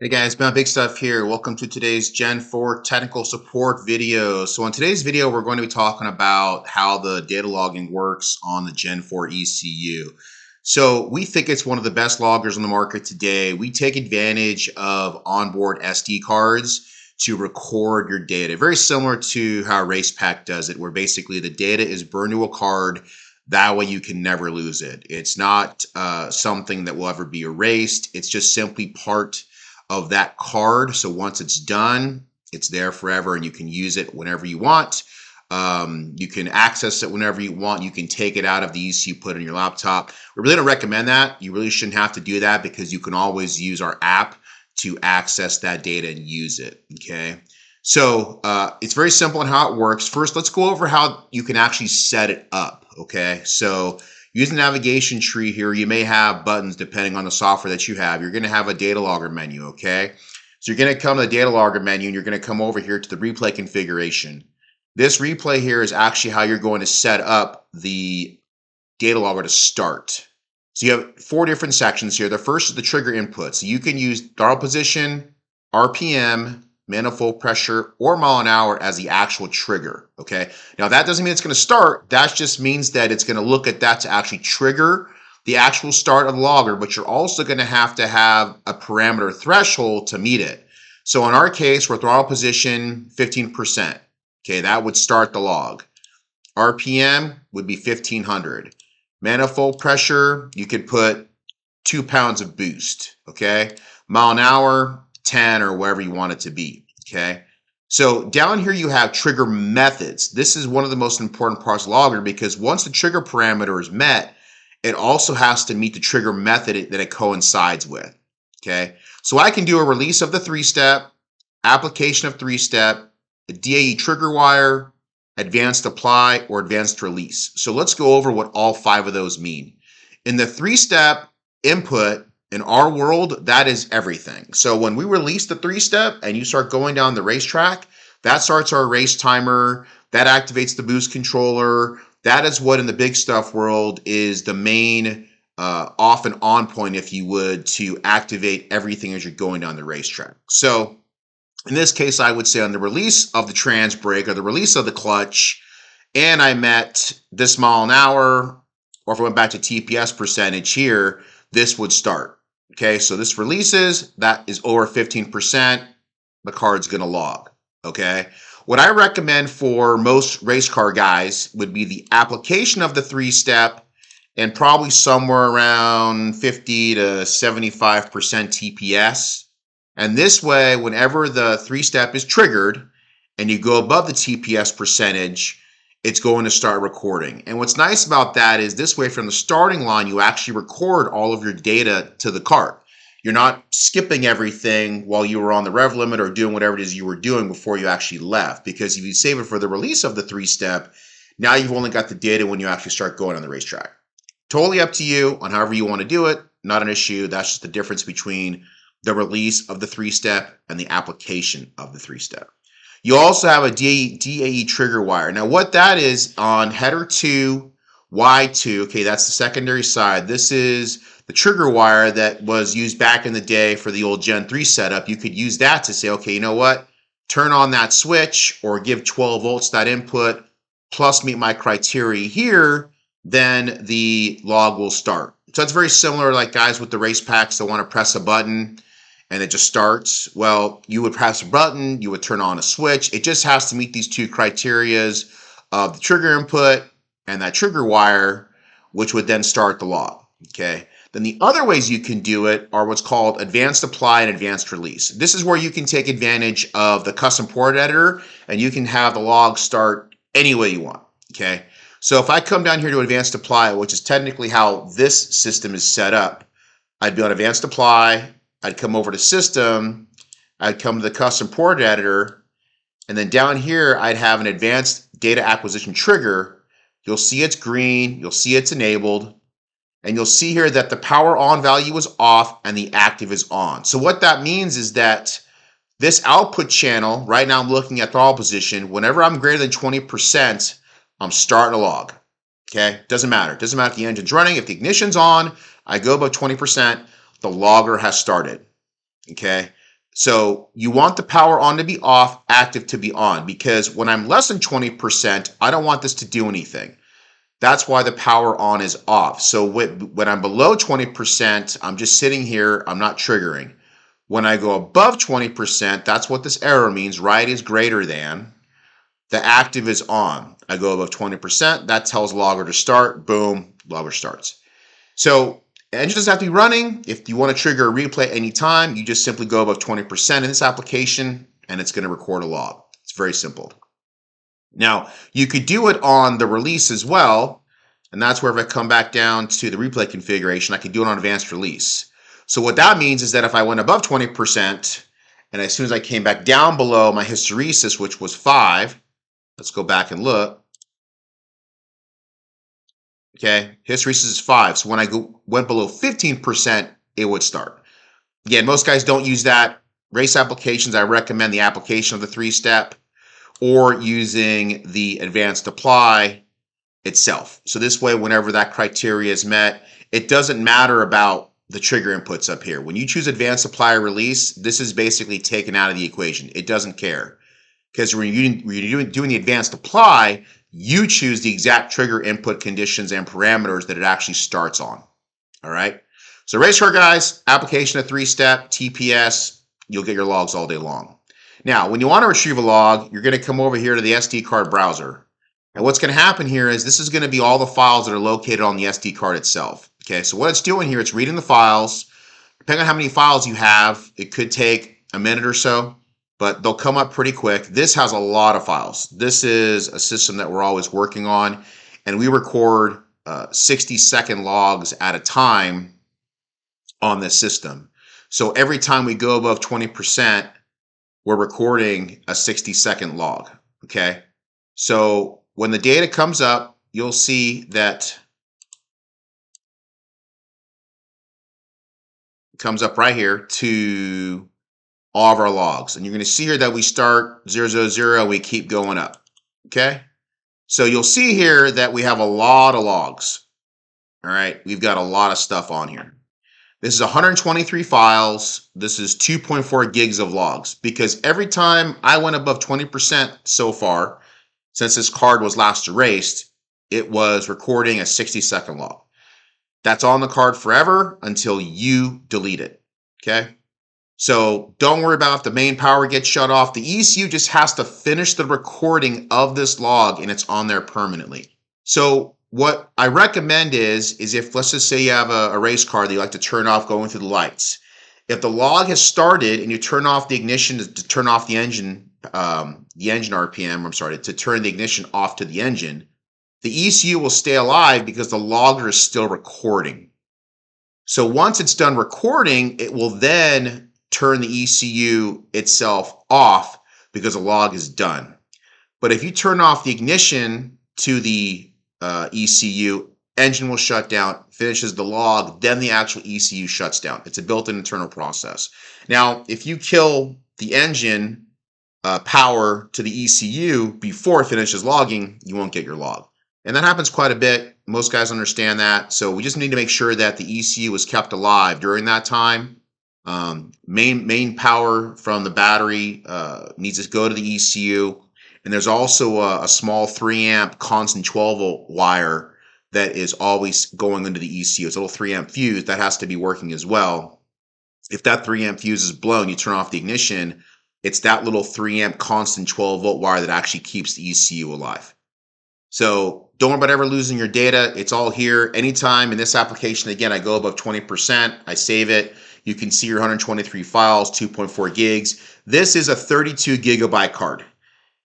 Hey guys, Ben BigStuff here. Welcome to today's Gen 4 technical support video. So in today's video, we're going to be talking about how the data logging works on the Gen 4 ECU. So we think it's one of the best loggers on the market today. We take advantage of onboard SD cards to record your data. Very similar to how RacePack does it, where basically the data is burned to a card. That way you can never lose it. It's not something that will ever be erased. It's just simply part of that card. So once it's done, it's there forever and you can use it whenever you want. You can access it whenever you want. You can take it out of the ECU, put it in your laptop. We really don't recommend that. You really shouldn't have to do that because you can always use our app to access that data and use it, okay? So it's very simple in how it works. First, let's go over how you can actually set it up, okay? So using the navigation tree here, you may have buttons depending on the software that you have. You're going to have a data logger menu, okay? So you're going to come to the data logger menu and you're going to come over here to the replay configuration. This replay here is actually how you're going to set up the data logger to start. So you have 4 different sections here. The first is the trigger input. So you can use throttle position, RPM, manifold pressure, or mile an hour as the actual trigger, okay? Now that doesn't mean it's going to start. That just means that it's going to look at that to actually trigger the actual start of the logger, but you're also going to have a parameter threshold to meet it. So in our case, we're throttle position 15%. Okay, that would start the log. RPM would be 1500. Manifold pressure, you could put 2 pounds of boost, okay? Mile an hour, 10 or wherever you want it to be, okay? So down here you have trigger methods. This is one of the most important parts of logger because once the trigger parameter is met, it also has to meet the trigger method that it coincides with, okay? So I can do a release of the 3-step, application of 3-step, a DAE trigger wire, advanced apply, or advanced release. So let's go over what all 5 of those mean. In the 3-step input, in our world, that is everything. So when we release the 3-step and you start going down the racetrack, that starts our race timer, that activates the boost controller. That is what in the BigStuff world is the main off and on point, if you would, to activate everything as you're going down the racetrack. So in this case, I would say on the release of the trans brake or the release of the clutch, and I met this mile an hour, or if I went back to TPS percentage here, this would start. Okay, so this releases, that is over 15%, the card's gonna log, okay? What I recommend for most race car guys would be the application of the 3-step and probably somewhere around 50 to 75% TPS. And this way, whenever the 3-step is triggered and you go above the TPS percentage, it's going to start recording. And what's nice about that is this way from the starting line, you actually record all of your data to the card. You're not skipping everything while you were on the rev limit or doing whatever it is you were doing before you actually left. Because if you save it for the release of the 3-step, now you've only got the data when you actually start going on the racetrack. Totally up to you on however you want to do it. Not an issue. That's just the difference between the release of the 3-step and the application of the 3-step. You also have a DAE trigger wire. Now what that is on header 2, Y2, okay, that's the secondary side. This is the trigger wire that was used back in the day for the old Gen 3 setup. You could use that to say, okay, you know what? Turn on that switch or give 12 volts that input plus meet my criteria here, then the log will start. So it's very similar like guys with the race packs that want to press a button and it just starts. Well, you would press a button, you would turn on a switch. It just has to meet these 2 criterias of the trigger input and that trigger wire, which would then start the log, okay? Then the other ways you can do it are what's called advanced apply and advanced release. This is where you can take advantage of the custom port editor and you can have the log start any way you want, okay? So if I come down here to advanced apply, which is technically how this system is set up, I'd be on advanced apply, I'd come over to system, I'd come to the custom port editor, and then down here I'd have an advanced data acquisition trigger. You'll see it's green, you'll see it's enabled, and you'll see here that the power on value is off and the active is on. So what that means is that this output channel, right now I'm looking at throttle position, whenever I'm greater than 20%, I'm starting a log, okay? Doesn't matter. Doesn't matter if the engine's running. If the ignition's on, I go above 20%, the logger has started, okay? So you want the power on to be off, active to be on, because when I'm less than 20%, I don't want this to do anything. That's why the power on is off. So when I'm below 20%, I'm just sitting here, I'm not triggering. When I go above 20%, that's what this arrow means, right is greater than. The active is on. I go above 20%, that tells logger to start, boom, logger starts. So engine doesn't have to be running. If you want to trigger a replay anytime, you just simply go above 20% in this application and it's going to record a log. It's very simple. Now, you could do it on the release as well, and that's where if I come back down to the replay configuration, I can do it on advanced release. So what that means is that if I went above 20%, and as soon as I came back down below my hysteresis, which was 5, let's go back and look. Okay, hysteresis is 5. So when I went below 15%, it would start. Again, most guys don't use that. Race applications, I recommend the application of the 3-step or using the advanced apply itself. So this way, whenever that criteria is met, it doesn't matter about the trigger inputs up here. When you choose advanced apply or release, this is basically taken out of the equation. It doesn't care. Because when you're doing the advanced apply, you choose the exact trigger input conditions and parameters that it actually starts on. All right. So race car guys, application of 3-step, TPS, you'll get your logs all day long. Now, when you want to retrieve a log, you're going to come over here to the SD card browser. And what's going to happen here is this is going to be all the files that are located on the SD card itself. Okay, so what it's doing here, it's reading the files. Depending on how many files you have, it could take a minute or so, but they'll come up pretty quick. This has a lot of files. This is a system that we're always working on, and we record 60-second logs at a time on this system. So every time we go above 20%, we're recording a 60-second log, okay? So when the data comes up, you'll see that it comes up right here to all of our logs. And you're going to see here that we start 000, we keep going up, okay? So you'll see here that we have a lot of logs, all right? We've got a lot of stuff on here. This is 123 files. This is 2.4 gigs of logs because every time I went above 20% so far, since this card was last erased, it was recording a 60-second log. That's on the card forever until you delete it, okay? So don't worry about if the main power gets shut off. The ECU just has to finish the recording of this log and it's on there permanently. So what I recommend is if, let's just say you have a race car that you like to turn off going through the lights. If the log has started and you turn off the ignition to turn off the engine RPM, to turn the ignition off to the engine, the ECU will stay alive because the logger is still recording. So once it's done recording, it will then turn the ECU itself off because the log is done. But if you turn off the ignition to the ECU, engine will shut down, finishes the log, then the actual ECU shuts down. It's a built-in internal process. Now, if you kill the engine power to the ECU before it finishes logging, you won't get your log. And that happens quite a bit. Most guys understand that. So we just need to make sure that the ECU is kept alive during that time. Main power from the battery needs to go to the ECU. And there's also a small 3 amp constant 12 volt wire that is always going into the ECU. It's a little 3 amp fuse that has to be working as well. If that 3 amp fuse is blown, you turn off the ignition, it's that little 3 amp constant 12 volt wire that actually keeps the ECU alive. So don't worry about ever losing your data. It's all here. Anytime in this application, again, I go above 20%, I save it. You can see your 123 files, 2.4 gigs. This is a 32 gigabyte card,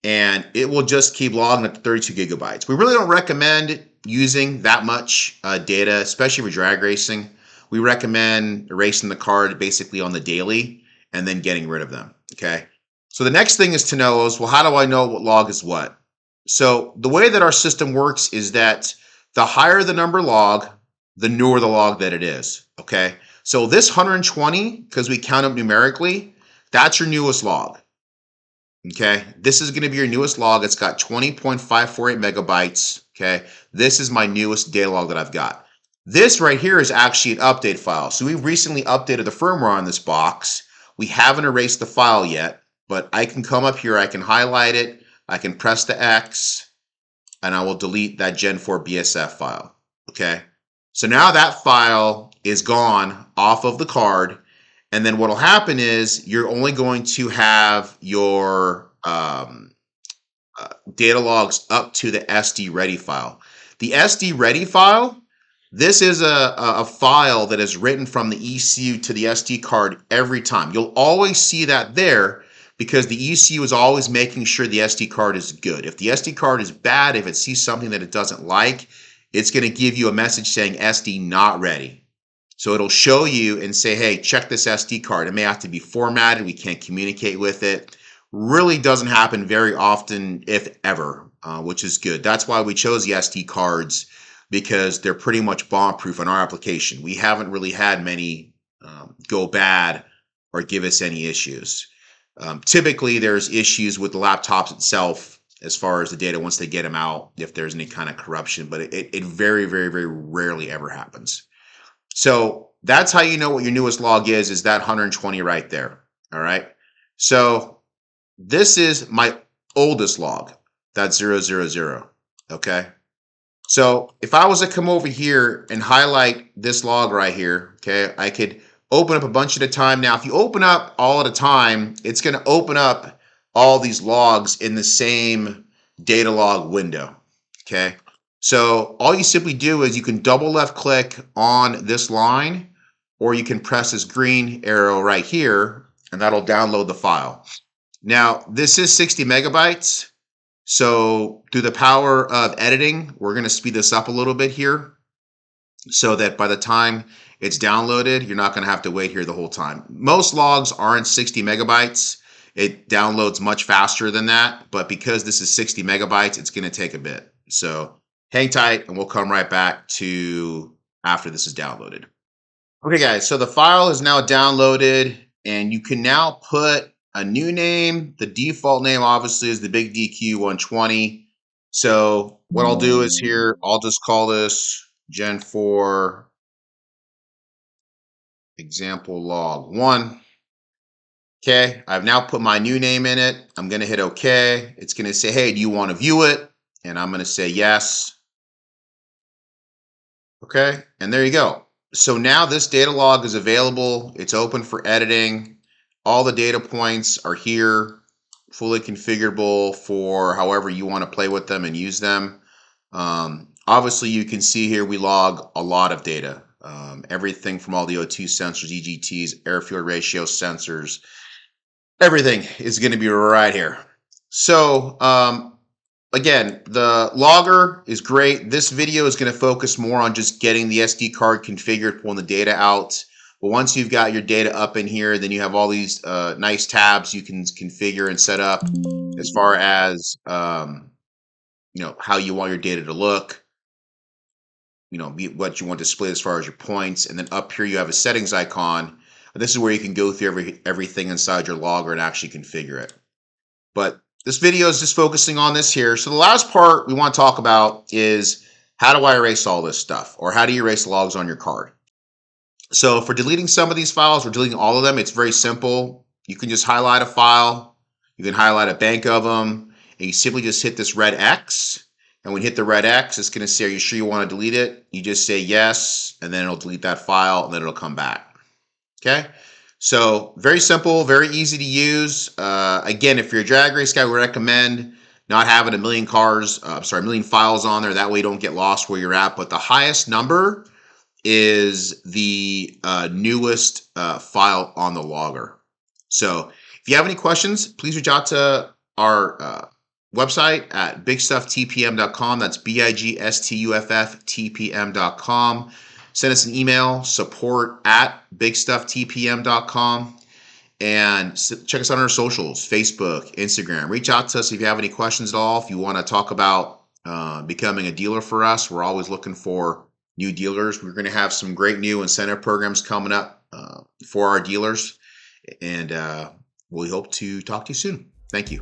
and it will just keep logging up to 32 gigabytes. We really don't recommend using that much data, especially for drag racing. We recommend erasing the card basically on the daily and then getting rid of them, okay? So the next thing is to know is, well, how do I know what log is what? So the way that our system works is that the higher the number log, the newer the log that it is, okay? So this 120, because we count them numerically, that's your newest log, okay? This is going to be your newest log. It's got 20.548 megabytes, okay? This is my newest data log that I've got. This right here is actually an update file. So we've recently updated the firmware on this box. We haven't erased the file yet, but I can come up here, I can highlight it, I can press the X, and I will delete that Gen4 BSF file. Okay, so now that file is gone off of the card, and then what will happen is you're only going to have your data logs up to the SD ready file. The SD ready file, this is a file that is written from the ECU to the SD card every time. You'll always see that there because the ECU is always making sure the SD card is good. If the SD card is bad, if it sees something that it doesn't like, it's going to give you a message saying SD not ready. So it'll show you and say, hey, check this SD card. It may have to be formatted. We can't communicate with it. Really doesn't happen very often, if ever, which is good. That's why we chose the SD cards, because they're pretty much bomb-proof on our application. We haven't really had many go bad or give us any issues. Typically, there's issues with the laptops itself as far as the data once they get them out, if there's any kind of corruption, but it very, very, very rarely ever happens. So that's how you know what your newest log is that 120 right there, all right? So this is my oldest log, that's 000, okay? So if I was to come over here and highlight this log right here, okay, I could open up a bunch at a time. Now, if you open up all at a time, it's going to open up all these logs in the same data log window, okay? So all you simply do is you can double left click on this line, or you can press this green arrow right here, and that'll download the file. Now, this is 60 megabytes. So through the power of editing, we're going to speed this up a little bit here so that by the time it's downloaded, you're not going to have to wait here the whole time. Most logs aren't 60 megabytes. It downloads much faster than that, but because this is 60 megabytes, it's going to take a bit. So hang tight and we'll come right back to after this is downloaded. Okay, guys, so the file is now downloaded and you can now put a new name. The default name obviously is the Big DQ 120. So what I'll do is here, I'll just call this Gen4 example log 1. Okay, I've now put my new name in it. I'm going to hit OK. It's going to say, hey, do you want to view it? And I'm going to say yes. Okay, and there you go. So now this data log is available. It's open for editing. All the data points are here, fully configurable for however you want to play with them and use them. Obviously, you can see here we log a lot of data. Everything from all the O2 sensors, EGTs, air-fuel ratio sensors, everything is going to be right here. So again, the logger is great. This video is going to focus more on just getting the SD card configured, pulling the data out. But once you've got your data up in here, then you have all these nice tabs you can configure and set up as far as how you want your data to look, what you want displayed as far as your points. And then up here you have a settings icon. This is where you can go through everything inside your logger and actually configure it. But this video is just focusing on this here. So the last part we want to talk about is how do I erase all this stuff, or how do you erase logs on your card? So for deleting some of these files, or deleting all of them, it's very simple. You can just highlight a file. You can highlight a bank of them, and you simply just hit this red X. And when you hit the red X, it's going to say, are you sure you want to delete it? You just say yes, and then it'll delete that file, and then it'll come back. Okay? So very simple, very easy to use. Again, if you're a drag race guy, we recommend not having a million files on there. That way you don't get lost where you're at. But the highest number is the newest file on the logger. So if you have any questions, please reach out to our website at bigstufftpm.com. That's BIGSTUFFTPM.com. Send us an email, support@bigstufftpm.com. And check us out on our socials, Facebook, Instagram. Reach out to us if you have any questions at all. If you want to talk about becoming a dealer for us, we're always looking for new dealers. We're going to have some great new incentive programs coming up for our dealers. And we hope to talk to you soon. Thank you.